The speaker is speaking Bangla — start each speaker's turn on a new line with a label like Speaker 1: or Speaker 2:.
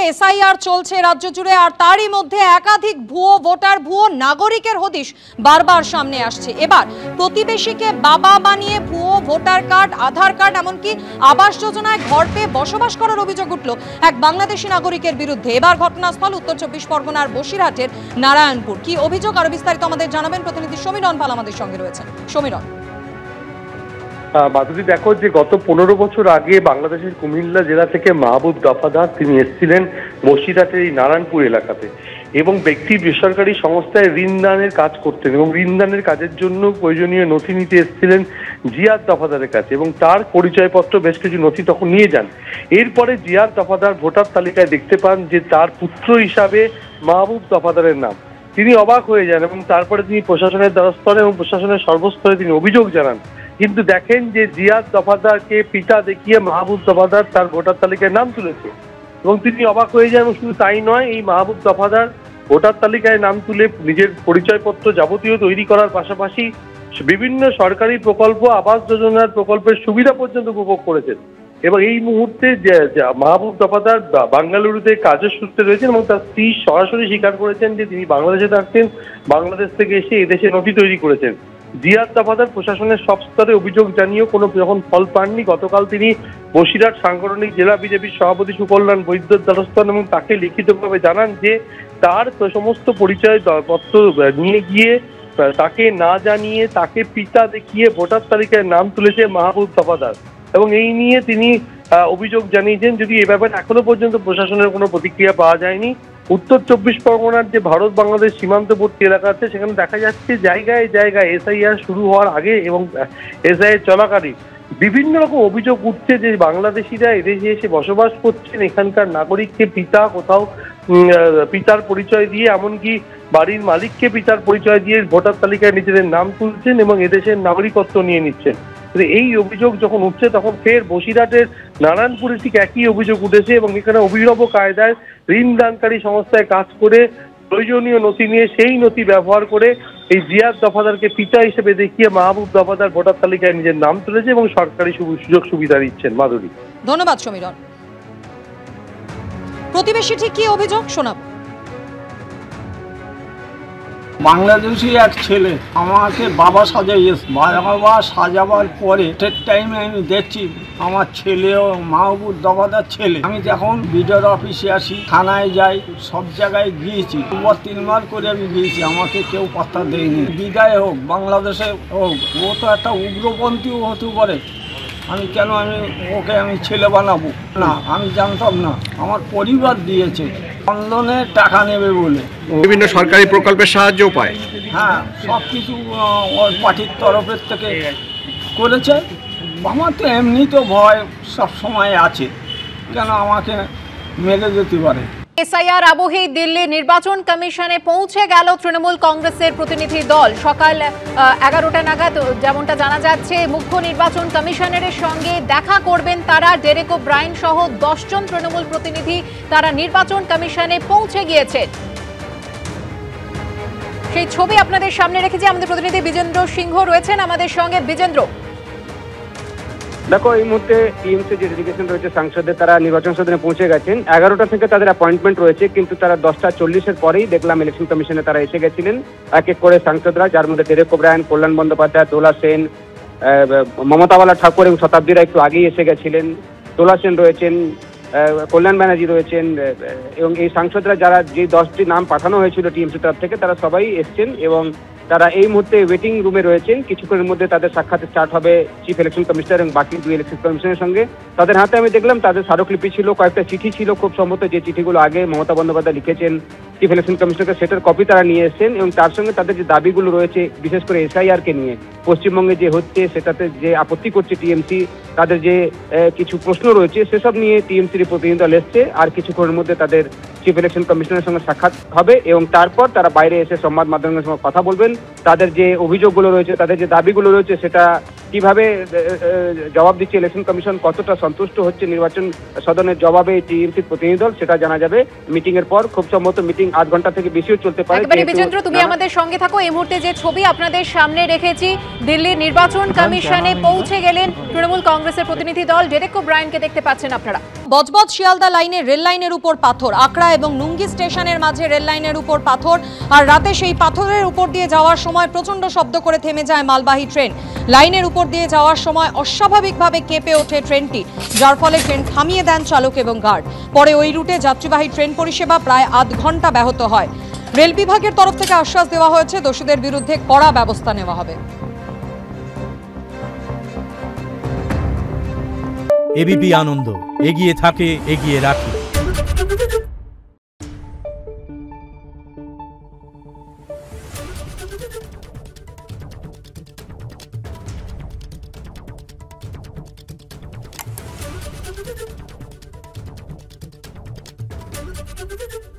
Speaker 1: এসআইআর চলছে রাজ্য জুড়ে, আর তারই মধ্যে একাধিক ভুয়ো ভোটার, ভুয়ো নাগরিকের হদিশ বারবার সামনে আসছে। এবার প্রতিবেশীকে বাবা বানিয়ে ভুয়ো ভোটার কার্ড, আধার কার্ড, এমনকি আবাস যোজনায় ঘর পেয়ে বসবাস করার অভিযোগ উঠল এক বাংলাদেশি নাগরিকের বিরুদ্ধে। এবার ঘটনাস্থল উত্তর 24 পরগনার বসিরহাটের নারায়ণপুর। কি অভিযোগ আরো বিস্তারিত আমাদের জানাবেন প্রতিনিধি সমীরণ পাল আমাদের সঙ্গে রয়েছেন। সমীরণ।
Speaker 2: মাধুরী, দেখো যে গত 15 বছর আগে বাংলাদেশের কুমিল্লা জেলা থেকে মাহবুব দফাদার তিনি এসেছিলেন বসিরহাটের এই নারায়ণপুর এলাকাতে এবং ব্যক্তি বেসরকারি সংস্থায় ঋণদানের কাজ করতেন এবং ঋণদানের কাজের জন্য প্রয়োজনীয় নথি নিতে এসেছিলেন জিয়াদ দফাদারের কাছে এবং তার পরিচয়পত্র বেশ কিছু নথি তখন নিয়ে যান। এরপরে জিয়াদ দফাদার ভোটার তালিকায় দেখতে পান যে তার পুত্র হিসাবে মাহবুব দফাদারের নাম। তিনি অবাক হয়ে যান এবং তারপরে তিনি প্রশাসনের দ্বারস্থলে এবং প্রশাসনের সর্বস্তরে তিনি অভিযোগ জানান। কিন্তু দেখেন যে জিয়াদ দফাদারকে পিতা দেখিয়ে মাহবুব দফাদার তার ভোটার তালিকায় নাম তুলেছে এবং তিনি অবাক হয়ে যান। এবং শুধু তাই নয়, এই মাহবুব দফাদার ভোটার তালিকায় নাম তুলে নিজের পরিচয়পত্র যাবতীয় তৈরি করার পাশাপাশি বিভিন্ন সরকারি প্রকল্প, আবাস যোজনার প্রকল্পের সুবিধা পর্যন্ত উপভোগ করেছেন। এবং এই মুহূর্তে মাহবুব দফাদার বাঙ্গালুরুতে কাজের সূত্রে রয়েছেন এবং তার স্ত্রী সরাসরি স্বীকার করেছেন যে তিনি বাংলাদেশে থাকতেন, বাংলাদেশ থেকে এসে এদেশে নথি তৈরি করেছেন। জিয়াদ দফাদার প্রশাসনের সব স্তরে অভিযোগ জানিয়েও কোনো যখন ফল পাননি, গতকাল তিনি বসিরহাট সাংগঠনিক জেলা বিজেপির সভাপতি সুকল্যাণ বৈদ্যর দ্বারস্থ এবং তাকে লিখিতভাবে জানান যে তার সমস্ত পরিচয় পত্র নিয়ে গিয়ে তাকে না জানিয়ে তাকে পিতা দেখিয়ে ভোটার তালিকায় নাম তুলেছে মাহবুব দফাদার। এবং এই নিয়ে তিনি অভিযোগ জানিয়েছেন, যদি এ ব্যাপারে এখনো পর্যন্ত প্রশাসনের কোনো প্রতিক্রিয়া পাওয়া যায়নি। উত্তর 24 পরগনার যে ভারত বাংলাদেশ সীমান্তবর্তী এলাকা আছে সেখানে দেখা যাচ্ছে জায়গায় জায়গায় এসআইআর শুরু হওয়ার আগে এবং এসআইআর চলাকালীন বিভিন্ন রকম অভিযোগ উঠছে যে বাংলাদেশিরা এদেশে এসে বসবাস করছেন, এখানকার নাগরিককে পিতা, কোথাও পিতার পরিচয় দিয়ে, এমনকি বাড়ির মালিককে পিতার পরিচয় দিয়ে ভোটার তালিকায় নিজেদের নাম তুলছেন এবং এদেশের নাগরিকত্ব নিয়ে নিচ্ছেন। এই অভিযোগ যখন উঠছে তখন ফের বসিরহাটের নারায়ণপুরে ঠিক একই অভিযোগ উঠেছে এবং এখানে অভিনব কায়দায় ঋণদানকারী সংস্থায় কাজ করে প্রয়োজনীয় নথি নিয়ে সেই নথি ব্যবহার করে এই জিয়াদ দফাদারকে পিতা হিসেবে দেখিয়ে মাহবুব দফাদার ভোটার তালিকায় নিজের নাম তুলেছে এবং সরকারি সুযোগ সুবিধা দিচ্ছেন। মাধুরী।
Speaker 1: ধন্যবাদ সমীরণ। প্রতিবেশী ঠিক কি অভিযোগ শোনাব।
Speaker 3: বাংলাদেশি এক ছেলে আমাকে বাবা সাজাইয়েছে, বাবা সাজাবার পরে ঠিক টাইমে আমি দেখছি আমার ছেলেও মাহবুব দফাদার ছেলে। আমি যখন বিডিওর অফিসে আসি, থানায় যাই, সব জায়গায় গিয়েছি, 2-3 বার করে আমি গিয়েছি, আমাকে কেউ পাত্তা দেয়নি। বিদায় হোক, বাংলাদেশে হোক, ও তো একটা উগ্রপন্থীও হতে পারে। আমি কেন ওকে ছেলে বানাবো না? আমি জানতাম না, আমার পরিবার দিয়েছে বন্ধনে টাকা নেবে বলে।
Speaker 4: বিভিন্ন সরকারি প্রকল্পের সাহায্যও পায়।
Speaker 3: হ্যাঁ, সব কিছু ওর পার্টির তরফের থেকে করেছে। আমার তো এমনি তো ভয় সব সময় আছে, কেন আমাকে মেরে যেতে পারে।
Speaker 1: এসআইআর আবহে দিল্লি নির্বাচন কমিশনে পৌঁছে গেল তৃণমূল কংগ্রেসের প্রতিনিধি দল। সকাল 11টা নাগাদ যেমনটা জানা যাচ্ছে, মুখ্য নির্বাচন কমিশনারের সঙ্গে দেখা করবেন তারা। ডেরেক ওব্রায়েন সহ 10 জন তৃণমূল প্রতিনিধি তারা নির্বাচন কমিশনে পৌঁছে গিয়েছেন। সেই ছবি আপনাদের সামনে রেখেছি। আমাদের প্রতিনিধি বিজেন্দ্র সিংহ রয়েছেন আমাদের সঙ্গে। বিজেন্দ্র,
Speaker 5: দেখো, এই মুহূর্তে টিএমসি যে ডেলিগেশন রয়েছে সাংসদদের, তারা নির্বাচন সদনে পৌঁছে গেছেন। 11টা থেকে তাদের অ্যাপয়েন্টমেন্ট রয়েছে, কিন্তু তারা 10:40-এর পরেই দেখলাম ইলেকশন কমিশনে তারা এসে গেছিলেন এক এক করে সাংসদরা, যার মধ্যে ডেরেক ওব্রায়েন, কল্যাণ বন্দ্যোপাধ্যায়, দোলা সেন, মমতাওয়ালা ঠাকুর এবং শতাব্দীরা একটু আগেই এসে গেছিলেন। দোলা সেন রয়েছেন, কল্যাণ ব্যানার্জি রয়েছেন এবং এই সাংসদরা যারা যে 10টি নাম পাঠানো হয়েছিল টিএমসি তরফ থেকে তারা সবাই এসছেন এবং তারা এই মুহূর্তে ওয়েটিং রুমে রয়েছেন। কিছুক্ষণের মধ্যে তাদের সাক্ষাৎ স্টার্ট হবে চিফ ইলেকশন কমিশনার এবং বাকি 2 ইলেকশন কমিশনের সঙ্গে। তাদের হাতে আমি দেখলাম তাদের স্মারকলিপি ছিল, কয়েকটা চিঠি ছিল খুব সম্ভবত, যে চিঠিগুলো আগে মমতা বন্দ্যোপাধ্যায় লিখেছেন চিফ ইলেকশন কমিশনারকে, সেটার কপি তারা নিয়ে এসেছেন এবং তার সঙ্গে তাদের যে দাবিগুলো রয়েছে, বিশেষ করে এসআইআরকে নিয়ে পশ্চিমবঙ্গে যে হচ্ছে সেটাতে যে আপত্তি করছে টিএমসি, তাদের যে কিছু প্রশ্ন রয়েছে সেসব নিয়ে টিএমসির প্রতিনিধি দল এসছে। আর কিছুক্ষণের মধ্যে তাদের চিফ ইলেকশন কমিশনারের সঙ্গে সাক্ষাৎ হবে এবং তারপর তারা বাইরে এসে সংবাদ মাধ্যমের সঙ্গে কথা বলবেন। তাদের যে অভিযোগগুলো রয়েছে, তাদের যে দাবিগুলো রয়েছে সেটা কিভাবে জবাব দিচ্ছে ইলেকশন কমিশন, কতটা সন্তুষ্ট হচ্ছে নির্বাচন সদনের জবাবে টিএমসির প্রতিনিধি দল, সেটা জানা যাবে মিটিং এর পর। খুব সম্ভবত মিটিং 8 ঘন্টা থেকে বেশিও চলতে পারে।
Speaker 1: একেবারে বিজেন্দ্র, তুমি আমাদের সঙ্গে থাকো। এই মুহূর্তে যে ছবি আপনাদের সামনে রেখেছি, দিল্লির নির্বাচন কমিশনে পৌঁছে গেলেন তৃণমূল কংগ্রেসের প্রতিনিধি দল। ডেরেক ওব্রায়েনকে দেখতে পাচ্ছেন আপনারা। বজবজ শিয়ালদা লাইনে রেল লাইনের উপর পাথর, আকড়া এবং নুঙ্গি স্টেশনের মাঝে রেল লাইনের উপর পাথর, আর রাতে সেই পাথরের উপর দিয়ে যাওয়ার সময় প্রচন্ড শব্দ করে থেমে যায় মালবাহী ট্রেন। লাইনের উপর দিয়ে যাওয়ার সময় অস্বাভাবিকভাবে কেঁপে ওঠে ট্রেনটি, যার ফলে ট্রেন থামিয়ে দেন চালক এবং গার্ড। পরে ওই রুটে যাত্রীবাহী ট্রেন পরিষেবা প্রায় আধ ঘন্টা ব্যাহত হয়। রেল বিভাগের তরফ থেকে আশ্বাস দেওয়া হয়েছে দোষীদের বিরুদ্ধে কড়া ব্যবস্থা নেওয়া হবে।
Speaker 6: এবিপি আনন্দ, এগিয়ে থাকে, এগিয়ে রাখে।
Speaker 7: Thank you.